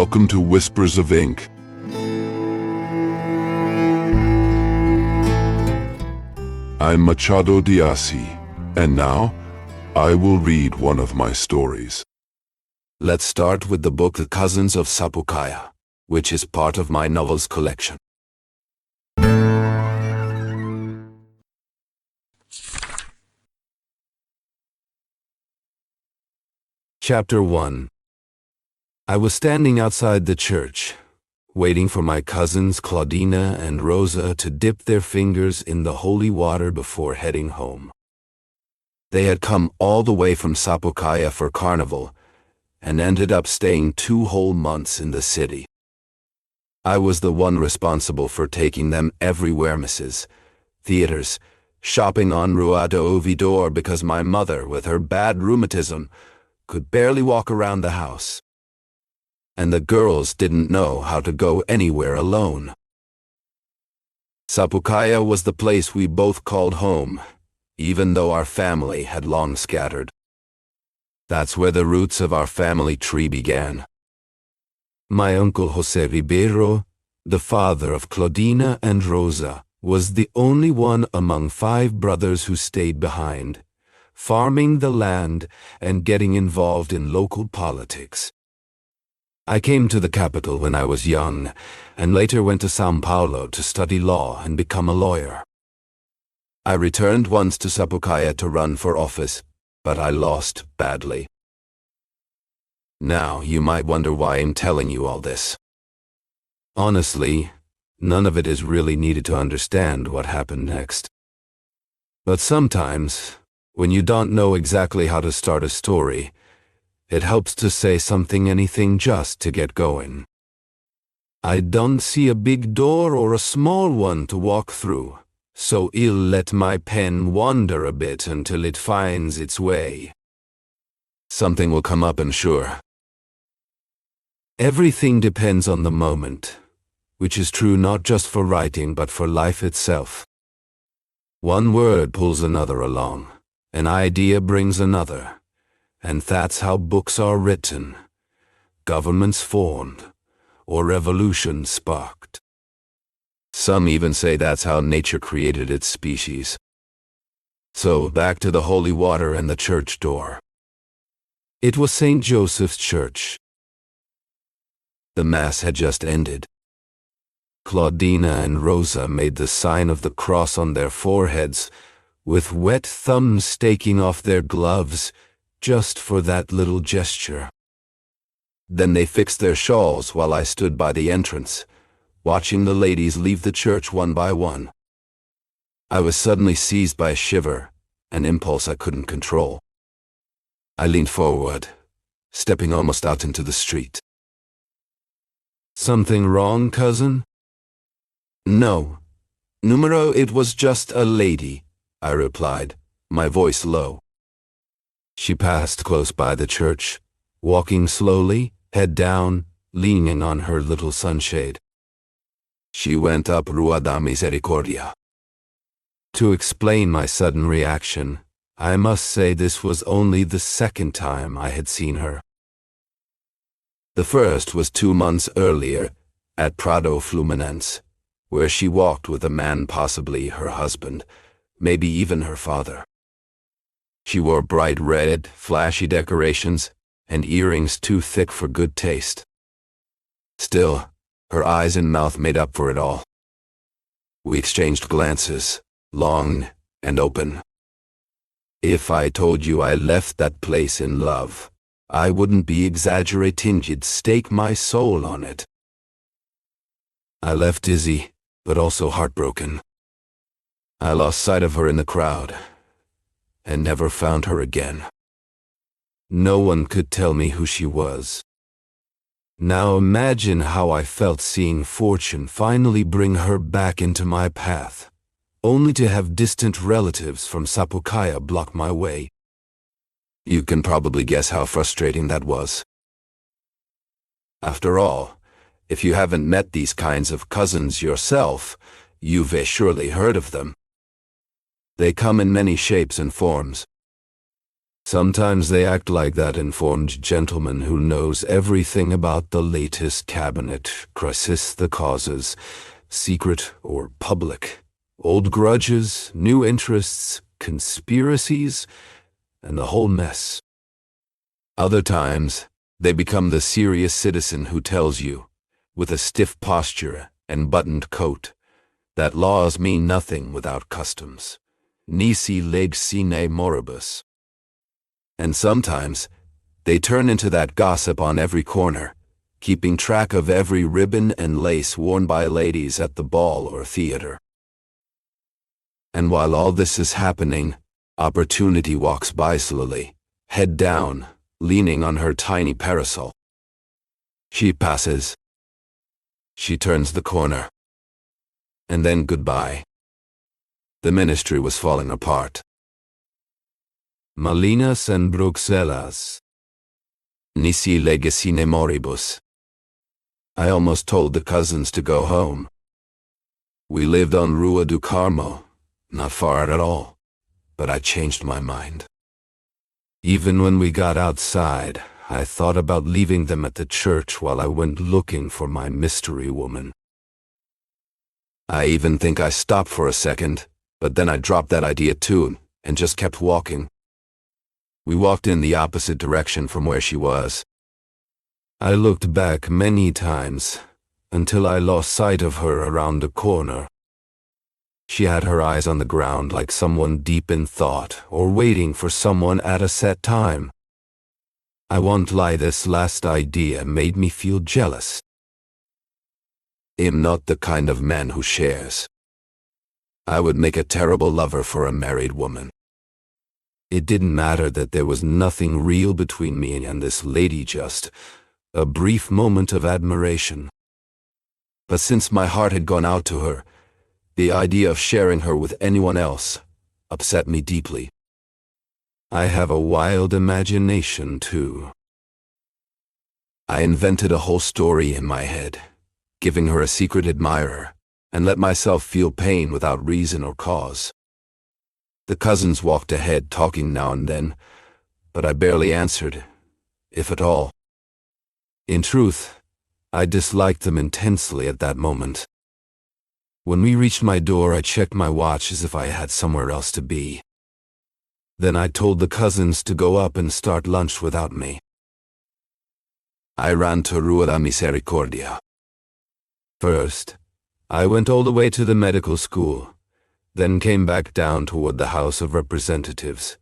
welcome to Whispers of Ink. I'm Machado de Assis, and now I will read one of my stories. Let's start with the book The Cousins of Sapucaia, which is part of my novels collection. Chapter 1. I was standing outside the church, waiting for my cousins Claudina and Rosa to dip their fingers in the holy water before heading home. They had come all the way from Sapucaia for carnival and ended up staying 2 whole months in the city. I was the one responsible for taking them everywhere, Mrs. Theaters, shopping on Rua de Ouvidor because my mother, with her bad rheumatism, could barely walk around the house. And the girls didn't know how to go anywhere alone. Sapucaia was the place we both called home, even though our family had long scattered. That's where the roots of our family tree began. My uncle José Ribeiro, the father of Claudina and Rosa, was the only one among 5 brothers who stayed behind, farming the land and getting involved in local politics. I came to the capital when I was young, and later went to São Paulo to study law and become a lawyer. I returned once to Sapucaia to run for office, but I lost badly. Now you might wonder why I'm telling you all this. Honestly, none of it is really needed to understand what happened next. But sometimes, when you don't know exactly how to start a story, it helps to say anything just to get going. I don't see a big door or a small one to walk through, so I'll let my pen wander a bit until it finds its way. Something will come up, I'm sure. Everything depends on the moment, which is true not just for writing but for life itself. One word pulls another along, an idea brings another, and that's how books are written, governments formed, or revolutions sparked. Some even say that's how nature created its species. So back to the holy water and the church door. It was St. Joseph's Church. The Mass had just ended. Claudina and Rosa made the sign of the cross on their foreheads, with wet thumbs staking off their gloves, just for that little gesture. Then they fixed their shawls while I stood by the entrance, watching the ladies leave the church one by one. I was suddenly seized by a shiver, an impulse I couldn't control. I leaned forward, stepping almost out into the street. Something wrong, cousin? No. Numero, it was just a lady, I replied, my voice low. She passed close by the church, walking slowly, head down, leaning on her little sunshade. She went up Rua da Misericordia. To explain my sudden reaction, I must say this was only the 2nd time I had seen her. The first was 2 months earlier, at Prado Fluminense, where she walked with a man, possibly her husband, maybe even her father. She wore bright red, flashy decorations, and earrings too thick for good taste. Still, her eyes and mouth made up for it all. We exchanged glances, long and open. If I told you I left that place in love, I wouldn't be exaggerating, you'd stake my soul on it. I left dizzy, but also heartbroken. I lost sight of her in the crowd, and never found her again. No one could tell me who she was. Now imagine how I felt seeing fortune finally bring her back into my path, only to have distant relatives from Sapucaia block my way. You can probably guess how frustrating that was. After all, if you haven't met these kinds of cousins yourself, you've surely heard of them. They come in many shapes and forms. Sometimes they act like that informed gentleman who knows everything about the latest cabinet, crisis the causes, secret or public, old grudges, new interests, conspiracies, and the whole mess. Other times, they become the serious citizen who tells you, with a stiff posture and buttoned coat, that laws mean nothing without customs. Nisi leg sine moribus. And sometimes, they turn into that gossip on every corner, keeping track of every ribbon and lace worn by ladies at the ball or theater. And while all this is happening, opportunity walks by slowly, head down, leaning on her tiny parasol. She passes. She turns the corner. And then goodbye. The ministry was falling apart. Malinas and Bruxellas. Nisi legesine moribus. I almost told the cousins to go home. We lived on Rua do Carmo, not far at all, but I changed my mind. Even when we got outside, I thought about leaving them at the church while I went looking for my mystery woman. I even think I stopped for a second, but then I dropped that idea too, and just kept walking. We walked in the opposite direction from where she was. I looked back many times, until I lost sight of her around a corner. She had her eyes on the ground like someone deep in thought, or waiting for someone at a set time. I won't lie, this last idea made me feel jealous. I'm not the kind of man who shares. I would make a terrible lover for a married woman. It didn't matter that there was nothing real between me and this lady, just a brief moment of admiration. But since my heart had gone out to her, the idea of sharing her with anyone else upset me deeply. I have a wild imagination, too. I invented a whole story in my head, giving her a secret admirer, and let myself feel pain without reason or cause. The cousins walked ahead, talking now and then, but I barely answered, if at all. In truth, I disliked them intensely at that moment. When we reached my door, I checked my watch as if I had somewhere else to be. Then I told the cousins to go up and start lunch without me. I ran to Rua da Misericordia. First, I went all the way to the medical school, then came back down toward the House of Representatives,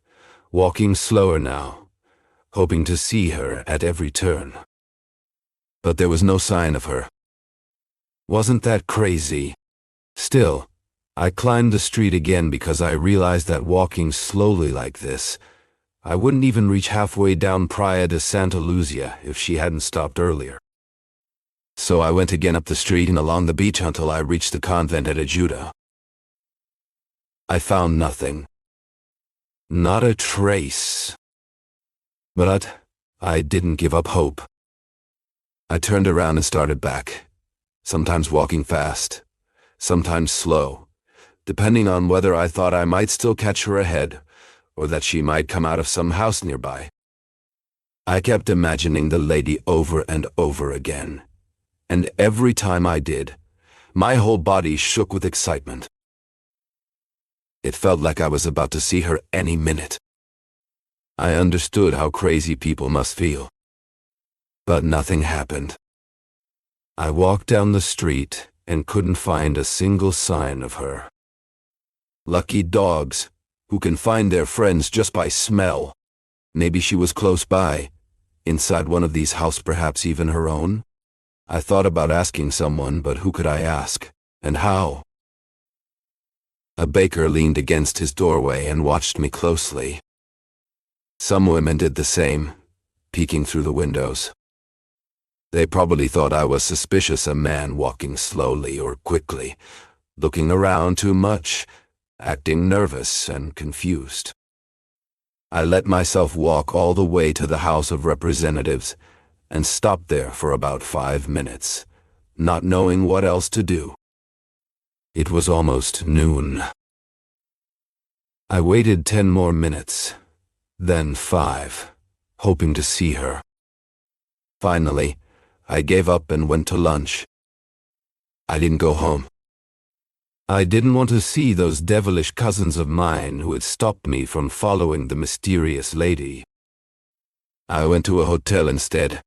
walking slower now, hoping to see her at every turn. But there was no sign of her. Wasn't that crazy? Still, I climbed the street again because I realized that walking slowly like this, I wouldn't even reach halfway down Praia de Santa Luzia if she hadn't stopped earlier. So I went again up the street and along the beach until I reached the convent at Ajuda. I found nothing. Not a trace. But I didn't give up hope. I turned around and started back, sometimes walking fast, sometimes slow, depending on whether I thought I might still catch her ahead, or that she might come out of some house nearby. I kept imagining the lady over and over again, and every time I did, my whole body shook with excitement. It felt like I was about to see her any minute. I understood how crazy people must feel. But nothing happened. I walked down the street and couldn't find a single sign of her. Lucky dogs, who can find their friends just by smell. Maybe she was close by, inside one of these houses, perhaps even her own. I thought about asking someone, but who could I ask, and how? A baker leaned against his doorway and watched me closely. Some women did the same, peeking through the windows. They probably thought I was suspicious, a man walking slowly or quickly, looking around too much, acting nervous and confused. I let myself walk all the way to the House of Representatives and stopped there for about 5 minutes, not knowing what else to do. It was almost noon. I waited 10 more minutes, then 5, hoping to see her. Finally, I gave up and went to lunch. I didn't go home. I didn't want to see those devilish cousins of mine who had stopped me from following the mysterious lady. I went to a hotel instead.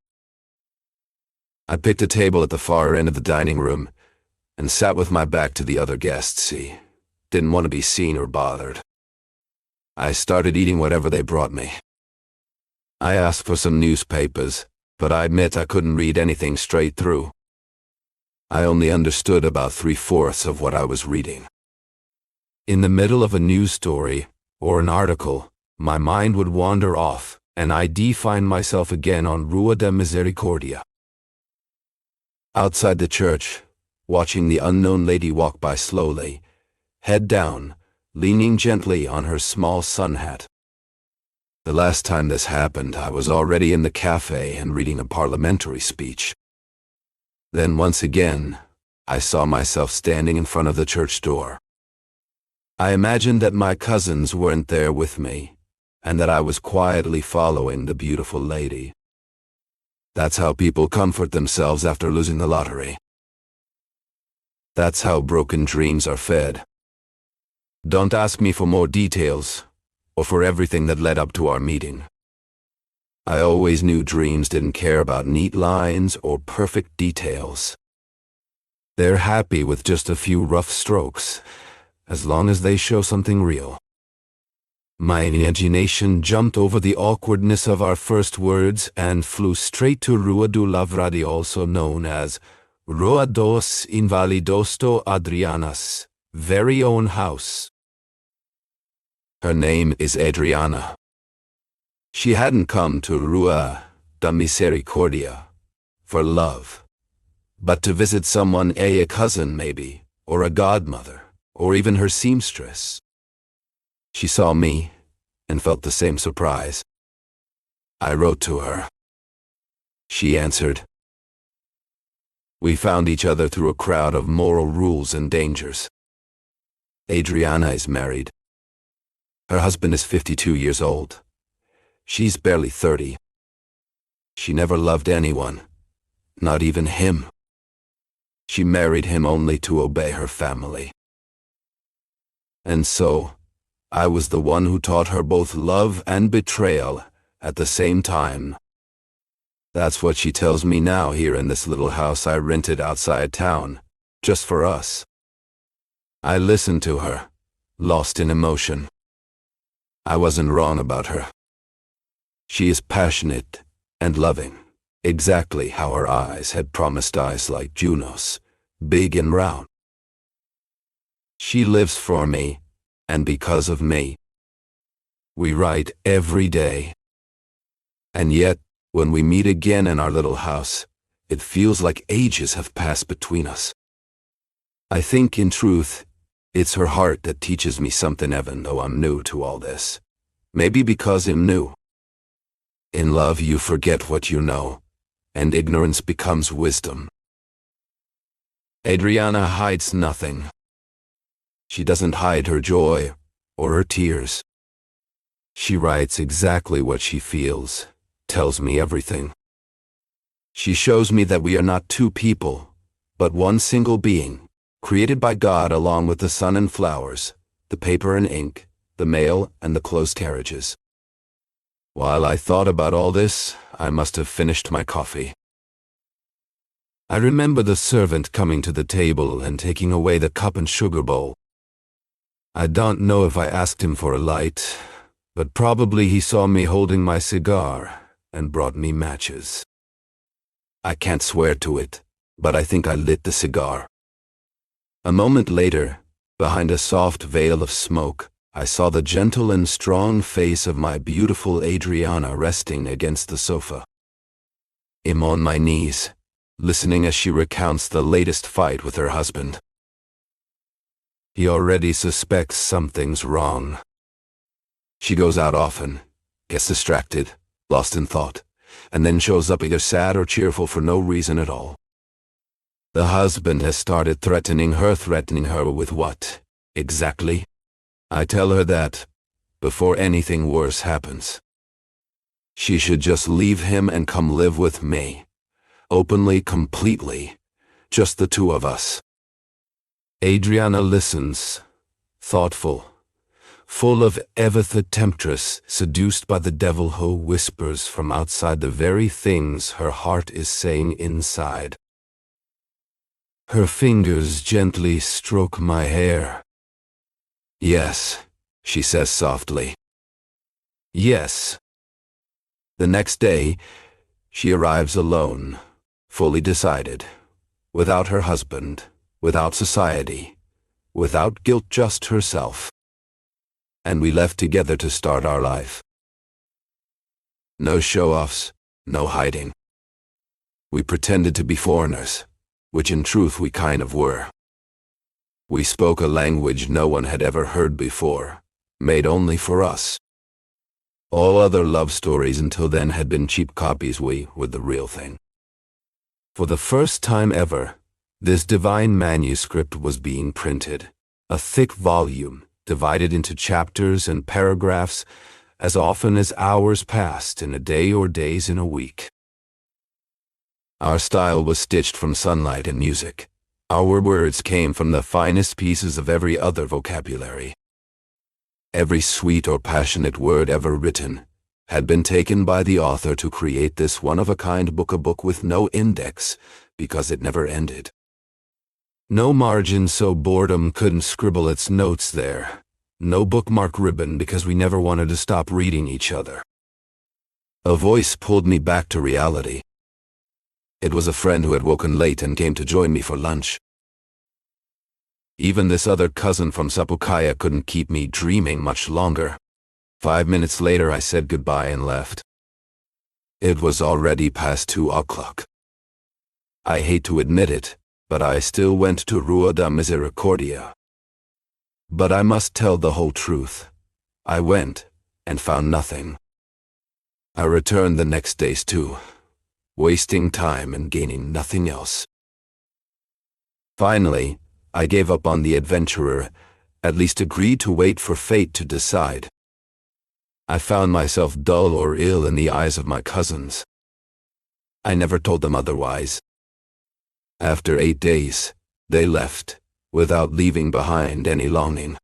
I picked a table at the far end of the dining room and sat with my back to the other guests. Didn't want to be seen or bothered. I started eating whatever they brought me. I asked for some newspapers, but I admit I couldn't read anything straight through. I only understood about 3/4 of what I was reading. In the middle of a news story or an article, my mind would wander off, and I'd find myself again on Rua da Misericordia. Outside the church, watching the unknown lady walk by slowly, head down, leaning gently on her small sun hat. The last time this happened, I was already in the cafe and reading a parliamentary speech. Then once again, I saw myself standing in front of the church door. I imagined that my cousins weren't there with me, and that I was quietly following the beautiful lady. That's how people comfort themselves after losing the lottery. That's how broken dreams are fed. Don't ask me for more details, or for everything that led up to our meeting. I always knew dreams didn't care about neat lines or perfect details. They're happy with just a few rough strokes, as long as they show something real. My imagination jumped over the awkwardness of our first words and flew straight to Rua do Lavradi, also known as Rua dos Invalidos do Adriana's very own house. Her name is Adriana. She hadn't come to Rua da Misericordia for love, but to visit someone, a cousin maybe, or a godmother, or even her seamstress. She saw me and felt the same surprise. I wrote to her. She answered. We found each other through a crowd of moral rules and dangers. Adriana is married. Her husband is 52 years old. She's barely 30. She never loved anyone, not even him. She married him only to obey her family. And so, I was the one who taught her both love and betrayal at the same time. That's what she tells me now here in this little house I rented outside town, just for us. I listened to her, lost in emotion. I wasn't wrong about her. She is passionate and loving, exactly how her eyes had promised eyes like Juno's, big and round. She lives for me, and because of me. We write every day. And yet, when we meet again in our little house, it feels like ages have passed between us. I think, in truth, it's her heart that teaches me something, even though I'm new to all this. Maybe because I'm new. In love you forget what you know, and ignorance becomes wisdom. Adriana hides nothing. She doesn't hide her joy or her tears. She writes exactly what she feels, tells me everything. She shows me that we are not two people, but one single being, created by God along with the sun and flowers, the paper and ink, the mail and the closed carriages. While I thought about all this, I must have finished my coffee. I remember the servant coming to the table and taking away the cup and sugar bowl. I don't know if I asked him for a light, but probably he saw me holding my cigar and brought me matches. I can't swear to it, but I think I lit the cigar. A moment later, behind a soft veil of smoke, I saw the gentle and strong face of my beautiful Adriana resting against the sofa. I'm on my knees, listening as she recounts the latest fight with her husband. He already suspects something's wrong. She goes out often, gets distracted, lost in thought, and then shows up either sad or cheerful for no reason at all. The husband has started threatening her with what, exactly? I tell her that, before anything worse happens. She should just leave him and come live with me. Openly, completely. Just the two of us. Adriana listens, thoughtful, full of the temptress, seduced by the devil who whispers from outside the very things her heart is saying inside. Her fingers gently stroke my hair. Yes, she says softly. Yes. The next day, she arrives alone, fully decided, without her husband, without society, without guilt, just herself. And we left together to start our life. No show-offs, no hiding. We pretended to be foreigners, which in truth we kind of were. We spoke a language no one had ever heard before, made only for us. All other love stories until then had been cheap copies. We were the real thing. For the first time ever, this divine manuscript was being printed, a thick volume, divided into chapters and paragraphs as often as hours passed in a day or days in a week. Our style was stitched from sunlight and music. Our words came from the finest pieces of every other vocabulary. Every sweet or passionate word ever written had been taken by the author to create this one-of-a-kind book, a book with no index, because it never ended. No margin so boredom couldn't scribble its notes there. No bookmark ribbon because we never wanted to stop reading each other. A voice pulled me back to reality. It was a friend who had woken late and came to join me for lunch. Even this other cousin from Sapucaia couldn't keep me dreaming much longer. 5 minutes later I said goodbye and left. It was already past 2 o'clock. I hate to admit it, but I still went to Rua da Misericordia. But I must tell the whole truth. I went and found nothing. I returned the next days too, wasting time and gaining nothing else. Finally, I gave up on the adventurer, at least agreed to wait for fate to decide. I found myself dull or ill in the eyes of my cousins. I never told them otherwise. After 8 days, they left, without leaving behind any longing.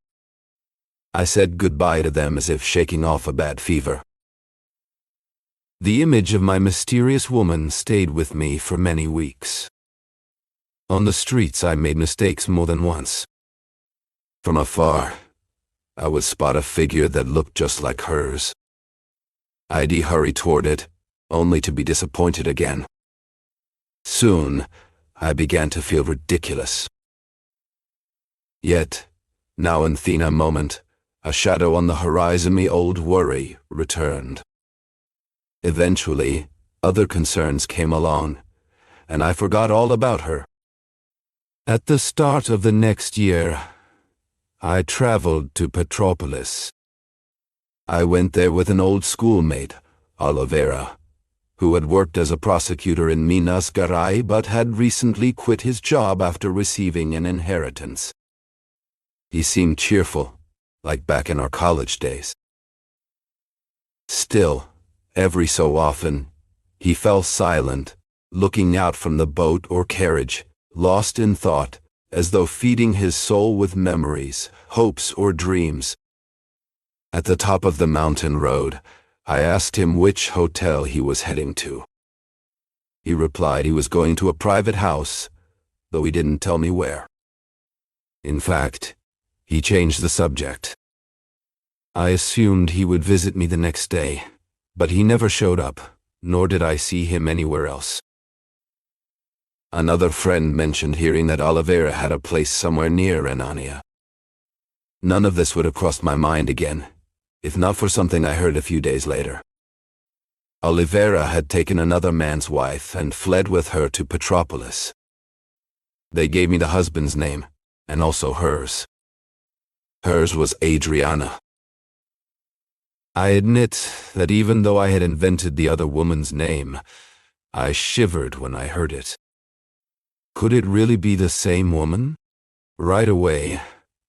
I said goodbye to them as if shaking off a bad fever. The image of my mysterious woman stayed with me for many weeks. On the streets I made mistakes more than once. From afar, I would spot a figure that looked just like hers. I'd hurry toward it, only to be disappointed again. Soon, I began to feel ridiculous. Yet, now in a moment, a shadow on the horizon, me old worry, returned. Eventually, other concerns came along, and I forgot all about her. At the start of the next year, I traveled to Petropolis. I went there with an old schoolmate, Oliveira, who had worked as a prosecutor in Minas Gerais but had recently quit his job after receiving an inheritance. He seemed cheerful, like back in our college days. Still, every so often, he fell silent, looking out from the boat or carriage, lost in thought, as though feeding his soul with memories, hopes, or dreams. At the top of the mountain road, I asked him which hotel he was heading to. He replied he was going to a private house, though he didn't tell me where. In fact, he changed the subject. I assumed he would visit me the next day, but he never showed up, nor did I see him anywhere else. Another friend mentioned hearing that Oliveira had a place somewhere near Renania. None of this would have crossed my mind again, if not for something I heard a few days later. Oliveira had taken another man's wife and fled with her to Petropolis. They gave me the husband's name, and also hers. Hers was Adriana. I admit that even though I had invented the other woman's name, I shivered when I heard it. Could it really be the same woman? Right away,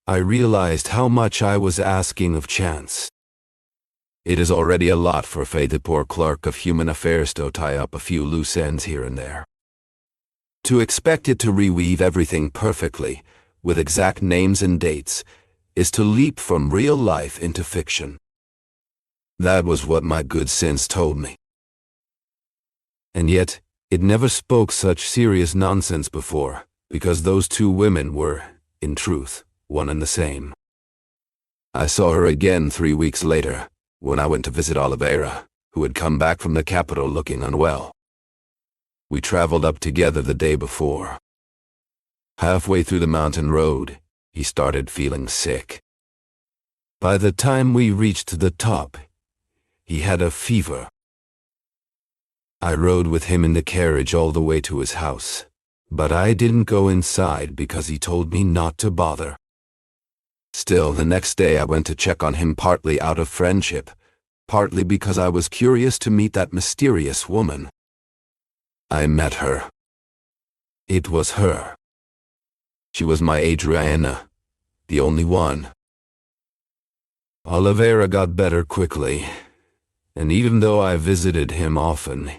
I realized how much I was asking of chance. It is already a lot for Faye, the poor clerk of human affairs, to tie up a few loose ends here and there. To expect it to reweave everything perfectly, with exact names and dates, is to leap from real life into fiction. That was what my good sense told me. And yet, it never spoke such serious nonsense before, because those two women were, in truth, one and the same. I saw her again 3 weeks later, when I went to visit Oliveira, who had come back from the capital looking unwell. We traveled up together the day before. Halfway through the mountain road, he started feeling sick. By the time we reached the top, he had a fever. I rode with him in the carriage all the way to his house, but I didn't go inside because he told me not to bother. Still, the next day I went to check on him, partly out of friendship, partly because I was curious to meet that mysterious woman. I met her. It was her. She was my Adriana, the only one. Oliveira got better quickly, and even though I visited him often,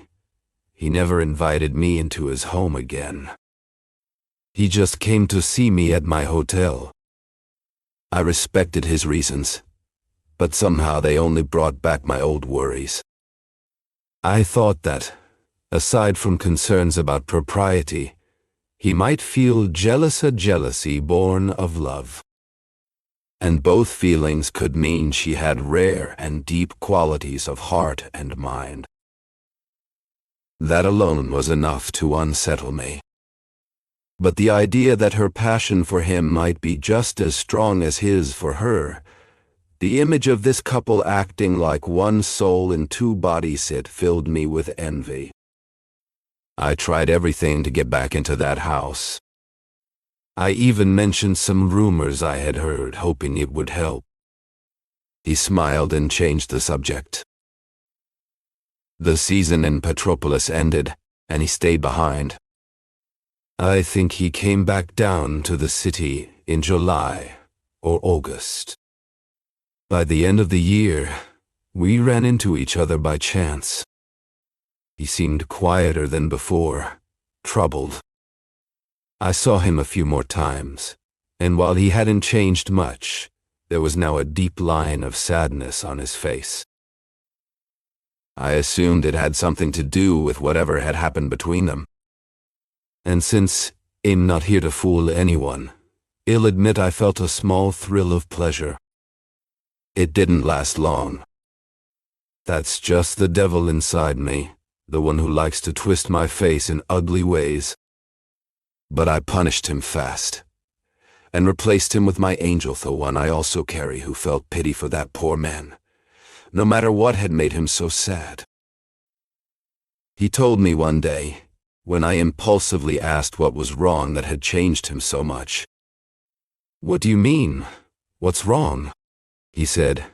he never invited me into his home again. He just came to see me at my hotel. I respected his reasons, but somehow they only brought back my old worries. I thought that, aside from concerns about propriety, he might feel a jealousy born of love. And both feelings could mean she had rare and deep qualities of heart and mind. That alone was enough to unsettle me. But the idea that her passion for him might be just as strong as his for her, the image of this couple acting like one soul in two bodies, it filled me with envy. I tried everything to get back into that house. I even mentioned some rumors I had heard, hoping it would help. He smiled and changed the subject. The season in Petropolis ended, and he stayed behind. I think he came back down to the city in July or August. By the end of the year, we ran into each other by chance. He seemed quieter than before, troubled. I saw him a few more times, and while he hadn't changed much, there was now a deep line of sadness on his face. I assumed it had something to do with whatever had happened between them. And since I'm not here to fool anyone, I'll admit I felt a small thrill of pleasure. It didn't last long. That's just the devil inside me, the one who likes to twist my face in ugly ways. But I punished him fast, and replaced him with my angel, the one I also carry, who felt pity for that poor man, no matter what had made him so sad. He told me one day, when I impulsively asked what was wrong that had changed him so much. "What do you mean? What's wrong?" he said,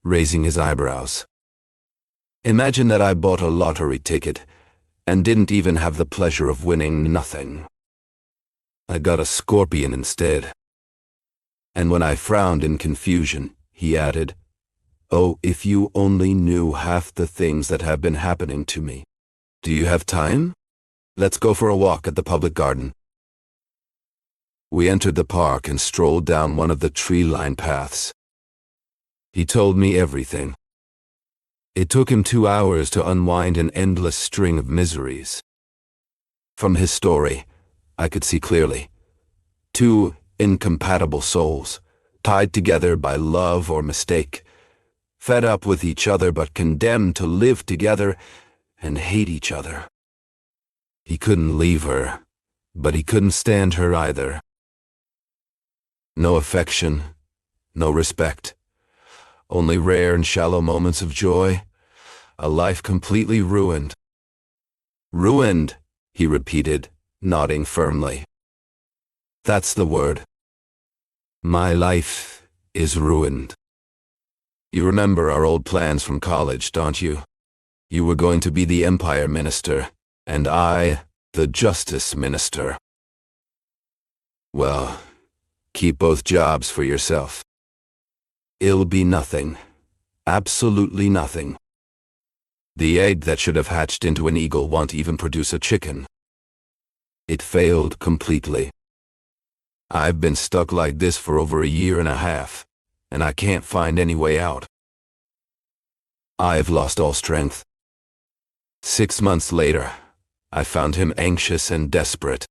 raising his eyebrows. "Imagine that I bought a lottery ticket and didn't even have the pleasure of winning nothing. I got a scorpion instead." And when I frowned in confusion, he added, "Oh, if you only knew half the things that have been happening to me. Do you have time? Let's go for a walk at the public garden." We entered the park and strolled down one of the tree-lined paths. He told me everything. It took him 2 hours to unwind an endless string of miseries. From his story, I could see clearly. Two incompatible souls, tied together by love or mistake, fed up with each other but condemned to live together and hate each other. He couldn't leave her, but he couldn't stand her either. No affection, no respect, only rare and shallow moments of joy, a life completely ruined. "Ruined," he repeated, nodding firmly. "That's the word. My life is ruined. You remember our old plans from college, don't you? You were going to be the Empire Minister, and I, the Justice Minister. Well, keep both jobs for yourself. It'll be nothing, Absolutely nothing. The egg that should have hatched into an eagle won't even produce a chicken. It failed completely. I've been stuck like this for over a year and a half, and I can't find any way out. I've lost all strength. 6 months later, I found him anxious and desperate.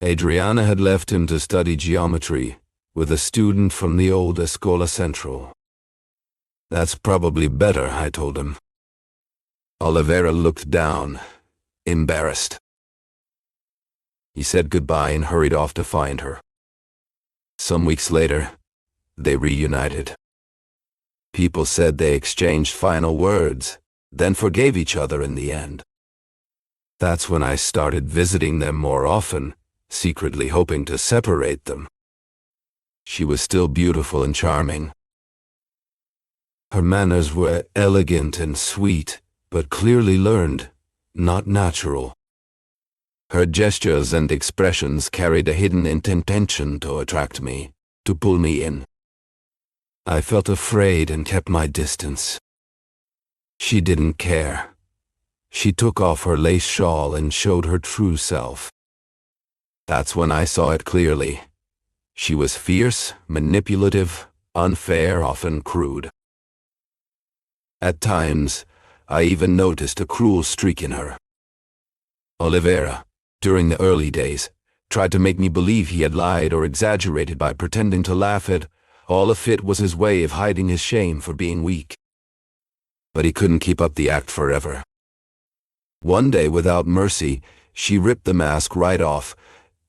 Adriana had left him to study geometry with a student from the old Escola Central. That's probably better, I told him. Oliveira looked down, embarrassed. He said goodbye and hurried off to find her. Some weeks later, they reunited. People said they exchanged final words, then forgave each other in the end. That's when I started visiting them more often, secretly hoping to separate them. She was still beautiful and charming. Her manners were elegant and sweet, but clearly learned, not natural. Her gestures and expressions carried a hidden intention to attract me, to pull me in. I felt afraid and kept my distance. She didn't care. She took off her lace shawl and showed her true self. That's when I saw it clearly. She was fierce, manipulative, unfair, often crude. At times, I even noticed a cruel streak in her. Oliveira, during the early days, tried to make me believe he had lied or exaggerated by pretending to laugh at all if it was his way of hiding his shame for being weak. But he couldn't keep up the act forever. One day, without mercy, she ripped the mask right off,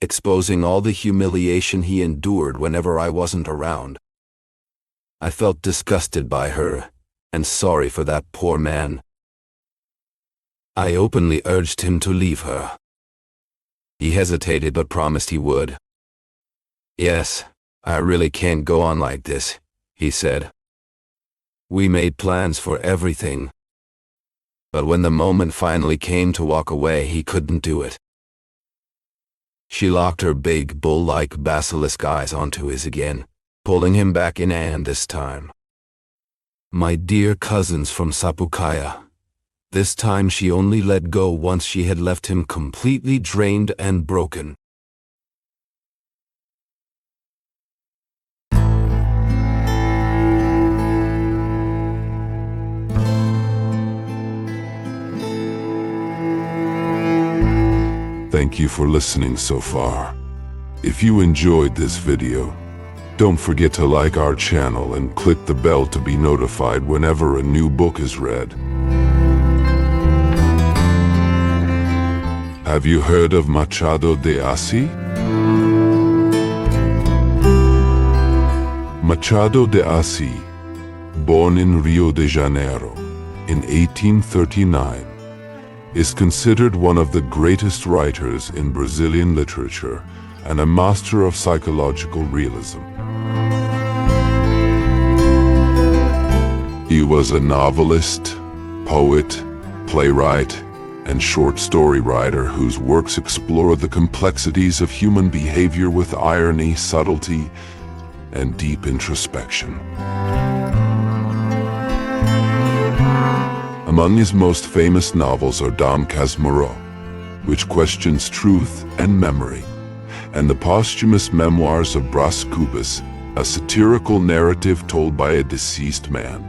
exposing all the humiliation he endured whenever I wasn't around. I felt disgusted by her, and sorry for that poor man. I openly urged him to leave her. He hesitated but promised he would. "Yes, I really can't go on like this," he said. We made plans for everything. But when the moment finally came to walk away, he couldn't do it. She locked her big, bull-like basilisk eyes onto his again, pulling him back in, and this time. My dear cousins from Sapucaia. This time she only let go once she had left him completely drained and broken. Thank you for listening so far. If you enjoyed this video, don't forget to like our channel and click the bell to be notified whenever a new book is read. Have you heard of Machado de Assis? Machado de Assis, born in Rio de Janeiro in 1839, is considered one of the greatest writers in Brazilian literature and a master of psychological realism. He was a novelist, poet, playwright, and short story writer whose works explore the complexities of human behavior with irony, subtlety, and deep introspection. Among his most famous novels are Dom Casmurro, which questions truth and memory, and the posthumous memoirs of Brás Cubas, a satirical narrative told by a deceased man.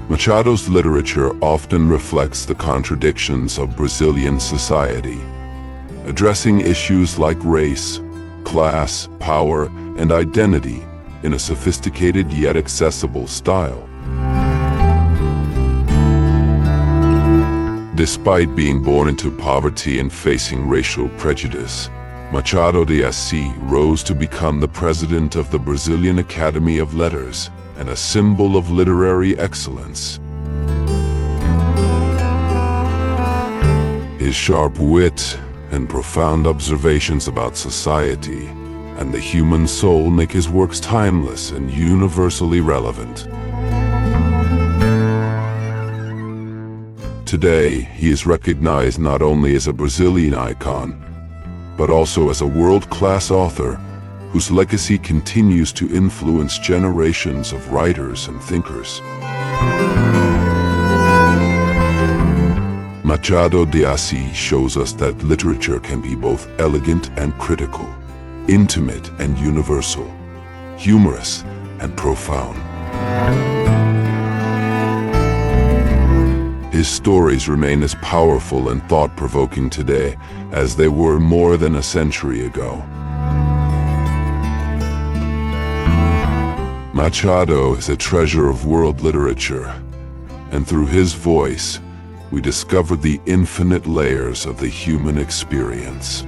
Machado's literature often reflects the contradictions of Brazilian society, addressing issues like race, class, power, and identity in a sophisticated yet accessible style. Despite being born into poverty and facing racial prejudice, Machado de Assis rose to become the president of the Brazilian Academy of Letters and a symbol of literary excellence. His sharp wit and profound observations about society and the human soul make his works timeless and universally relevant. Today, he is recognized not only as a Brazilian icon, but also as a world-class author whose legacy continues to influence generations of writers and thinkers. Machado de Assis shows us that literature can be both elegant and critical, intimate and universal, humorous and profound. His stories remain as powerful and thought-provoking today as they were more than a century ago. Machado is a treasure of world literature, and through his voice, we discover the infinite layers of the human experience.